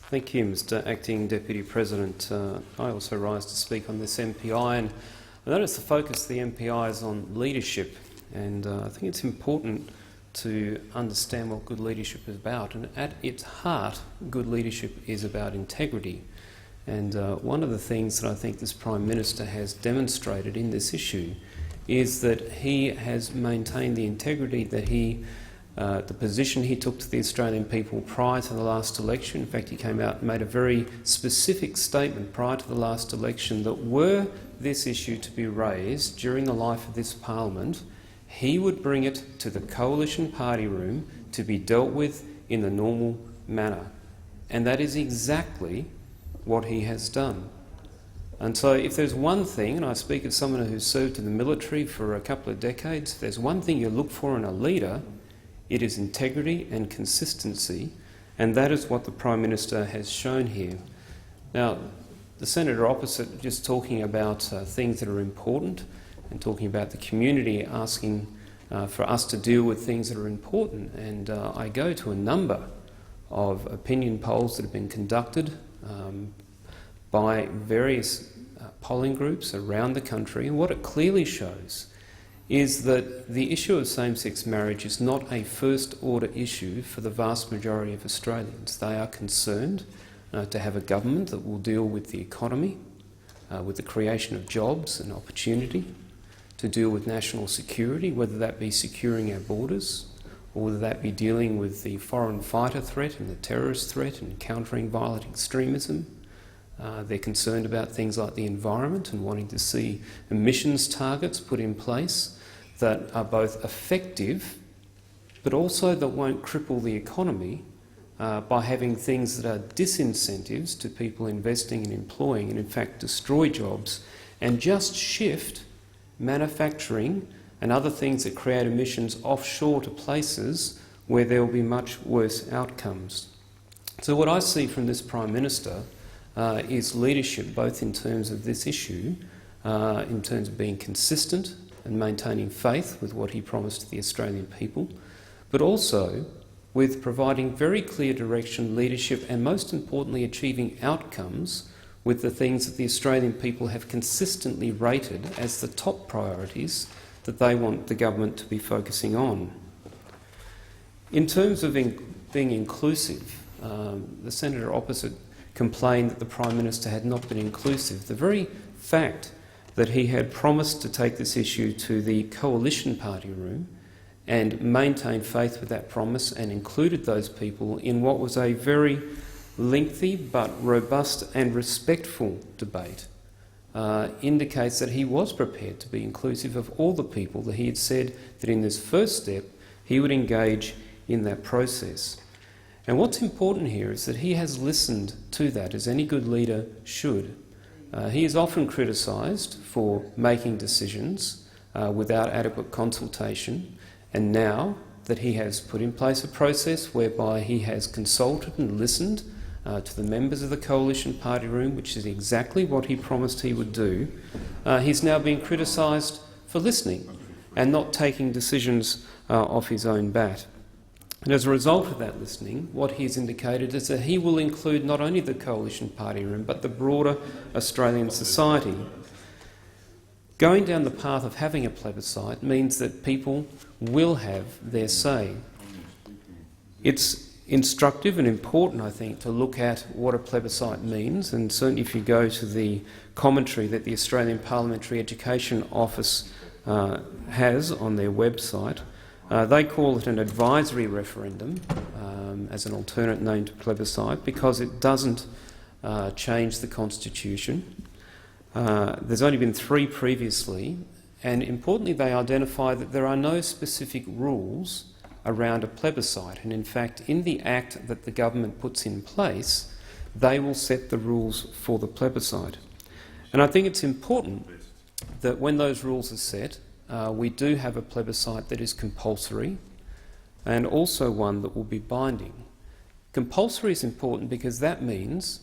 Thank you, Mr Acting Deputy President. I also rise to speak on this MPI, and I notice the focus of the MPI is on leadership, and I think it's important to understand what good leadership is about. And at its heart, good leadership is about integrity. And one of the things that I think this Prime Minister has demonstrated in this issue is that he has maintained the integrity that the position he took to the Australian people prior to the last election. In fact, he came out and made a very specific statement prior to the last election that were this issue to be raised during the life of this parliament, he would bring it to the coalition party room to be dealt with in the normal manner. And that is exactly what he has done. And so if there's one thing, and I speak as someone who's served in the military for a couple of decades, if there's one thing you look for in a leader, it is integrity and consistency, and that is what the Prime Minister has shown here. Now, the Senator opposite just talking about things that are important and talking about the community asking for us to deal with things that are important, and I go to a number of opinion polls that have been conducted by various polling groups around the country, and what it clearly shows is that the issue of same-sex marriage is not a first-order issue for the vast majority of Australians. They are concerned to have a government that will deal with the economy, with the creation of jobs and opportunity, to deal with national security, whether that be securing our borders or whether that be dealing with the foreign fighter threat and the terrorist threat and countering violent extremism. They're concerned about things like the environment and wanting to see emissions targets put in place that are both effective but also that won't cripple the economy by having things that are disincentives to people investing and employing and in fact destroy jobs and just shift manufacturing and other things that create emissions offshore to places where there will be much worse outcomes. So what I see from this Prime Minister is leadership both in terms of this issue, in terms of being consistent and maintaining faith with what he promised to the Australian people, but also with providing very clear direction, leadership and most importantly achieving outcomes with the things that the Australian people have consistently rated as the top priorities that they want the government to be focusing on. In terms of being inclusive, the Senator opposite complained that the Prime Minister had not been inclusive. The very fact that he had promised to take this issue to the coalition party room and maintain faith with that promise and included those people in what was a very lengthy but robust and respectful debate indicates that he was prepared to be inclusive of all the people, that he had said that in this first step he would engage in that process. And what's important here is that he has listened to that, as any good leader should. He is often criticised for making decisions without adequate consultation, and now that he has put in place a process whereby he has consulted and listened to the members of the coalition party room, which is exactly what he promised he would do, he's now being criticised for listening and not taking decisions off his own bat. And as a result of that listening, what he's indicated is that he will include not only the coalition party room but the broader Australian society. Going down the path of having a plebiscite means that people will have their say. It's instructive and important, I think, to look at what a plebiscite means, and certainly if you go to the commentary that the Australian Parliamentary Education Office has on their website, they call it an advisory referendum as an alternate name to plebiscite because it doesn't change the Constitution. There's only been 3 previously, and importantly they identify that there are no specific rules around a plebiscite, and in fact in the Act that the government puts in place they will set the rules for the plebiscite. And I think it's important that when those rules are set, we do have a plebiscite that is compulsory and also one that will be binding. Compulsory is important because that means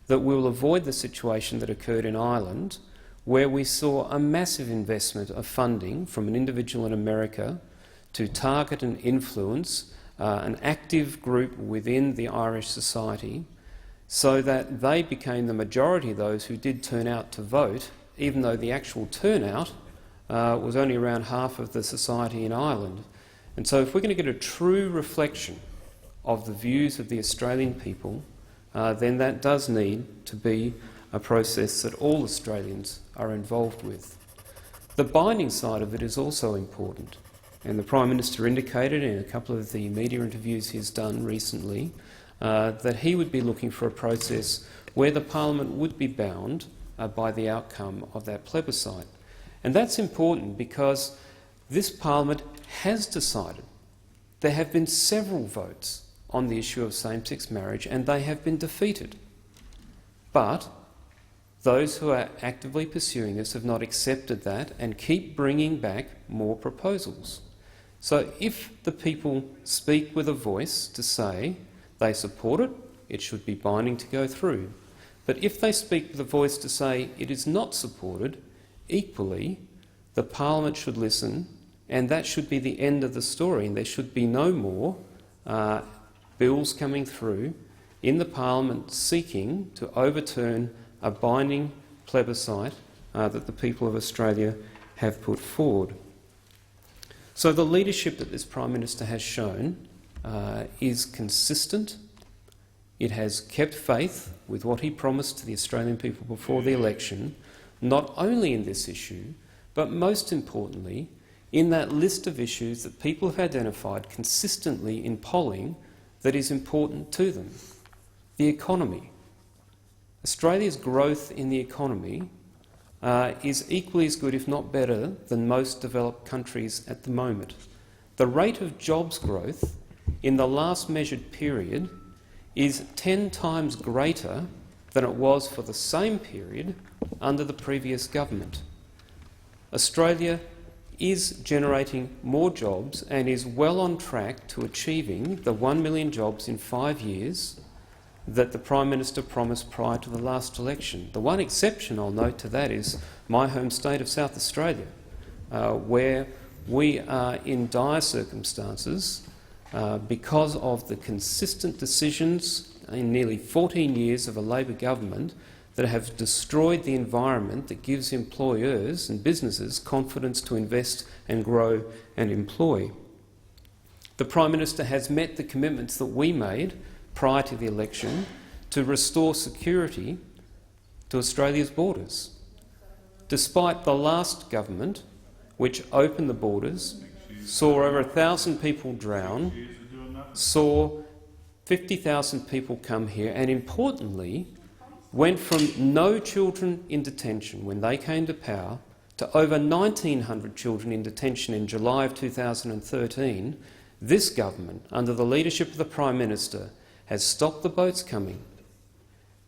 that we will avoid the situation that occurred in Ireland where we saw a massive investment of funding from an individual in America to target and influence an active group within the Irish society so that they became the majority of those who did turn out to vote, even though the actual turnout was only around half of the society in Ireland. And so if we're going to get a true reflection of the views of the Australian people, then that does need to be a process that all Australians are involved with. The binding side of it is also important, and the Prime Minister indicated in a couple of the media interviews he's done recently that he would be looking for a process where the Parliament would be bound by the outcome of that plebiscite. And that's important because this Parliament has decided. There have been several votes on the issue of same-sex marriage and they have been defeated. But those who are actively pursuing this have not accepted that and keep bringing back more proposals. So if the people speak with a voice to say they support it, it should be binding to go through. But if they speak with a voice to say it is not supported, equally the Parliament should listen, and that should be the end of the story, and there should be no more bills coming through in the Parliament seeking to overturn a binding plebiscite that the people of Australia have put forward. So the leadership that this Prime Minister has shown is consistent. It has kept faith with what he promised to the Australian people before the election, not only in this issue, but most importantly, in that list of issues that people have identified consistently in polling that is important to them. The economy. Australia's growth in the economy is equally as good, if not better, than most developed countries at the moment. The rate of jobs growth in the last measured period is 10 times greater than it was for the same period under the previous government. Australia is generating more jobs and is well on track to achieving the 1 million jobs in 5 years that the Prime Minister promised prior to the last election. The one exception I'll note to that is my home state of South Australia, where we are in dire circumstances because of the consistent decisions in nearly 14 years of a Labor government that have destroyed the environment that gives employers and businesses confidence to invest and grow and employ. The Prime Minister has met the commitments that we made prior to the election to restore security to Australia's borders. Despite the last government, which opened the borders, saw over 1,000 people drown, saw 50,000 people come here, and importantly, went from no children in detention when they came to power to over 1,900 children in detention in July of 2013, this government, under the leadership of the Prime Minister, has stopped the boats coming,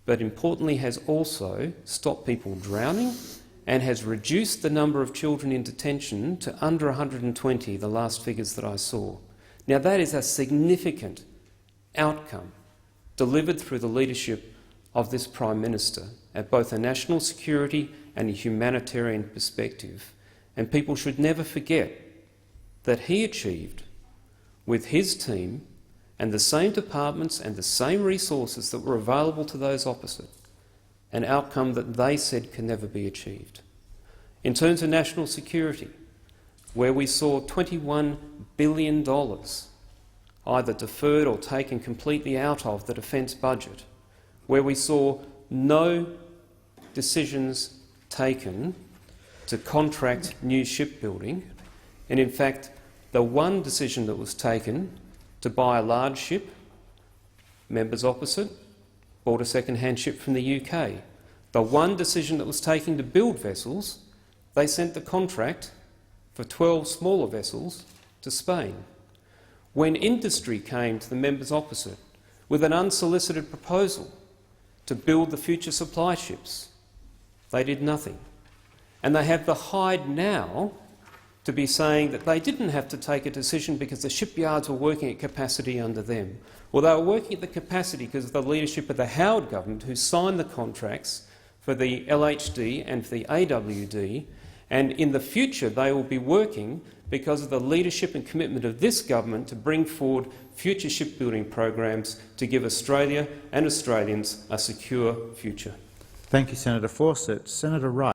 but importantly has also stopped people drowning and has reduced the number of children in detention to under 120, the last figures that I saw. Now that is a significant outcome delivered through the leadership of this Prime Minister at both a national security and a humanitarian perspective. And people should never forget that he achieved, with his team and the same departments and the same resources that were available to those opposite, an outcome that they said can never be achieved. In terms of national security, where we saw $21 billion either deferred or taken completely out of the defence budget, where we saw no decisions taken to contract new shipbuilding, and in fact the one decision that was taken to buy a large ship, members opposite bought a second-hand ship from the UK. The one decision that was taken to build vessels, they sent the contract for 12 smaller vessels to Spain. When industry came to the members opposite with an unsolicited proposal to build the future supply ships, they did nothing. And they have the hide now to be saying that they didn't have to take a decision because the shipyards were working at capacity under them. Well, they were working at the capacity because of the leadership of the Howard government, who signed the contracts for the LHD and for the AWD, And in the future they will be working because of the leadership and commitment of this government to bring forward future shipbuilding programs to give Australia and Australians a secure future. Thank you, Senator Fawcett. Senator Wright.